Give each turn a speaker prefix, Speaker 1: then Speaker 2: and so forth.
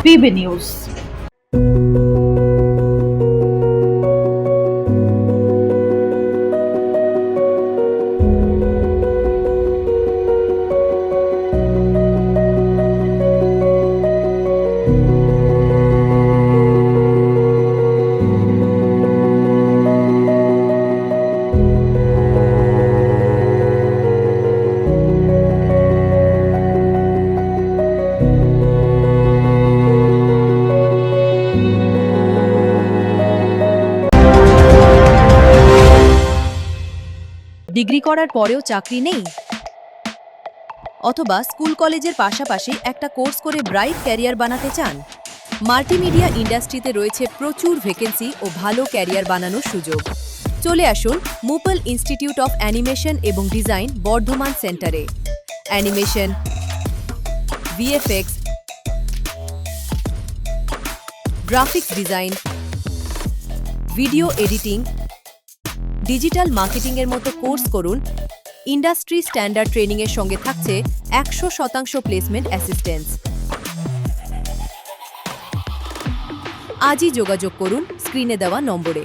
Speaker 1: PB News।
Speaker 2: Degree করার পরেও চাকরি নেই, অথবা স্কুল কলেজের পাশাপাশি একটা কোর্স করে ব্রাইট ক্যারিয়ার বানাতে চান? মাল্টিমিডিয়া ইন্ডাস্ট্রিতে রয়েছে প্রচুর ভ্যাকেন্সি ও ভালো ক্যারিয়ার বানানোর সুযোগ। চলে আসুন মুপল ইনস্টিটিউট অফ অ্যানিমেশন এবং ডিজাইন বর্ধমান সেন্টারে। Animation, VFX, graphics design, video editing, digital মার্কেটিংয়ের মতো কোর্স করুন। ইন্ডাস্ট্রি স্ট্যান্ডার্ড ট্রেনিংয়ের সঙ্গে থাকছে 100% প্লেসমেন্ট অ্যাসিস্ট্যান্স। আজই যোগাযোগ করুন স্ক্রিনে দেওয়া নম্বরে।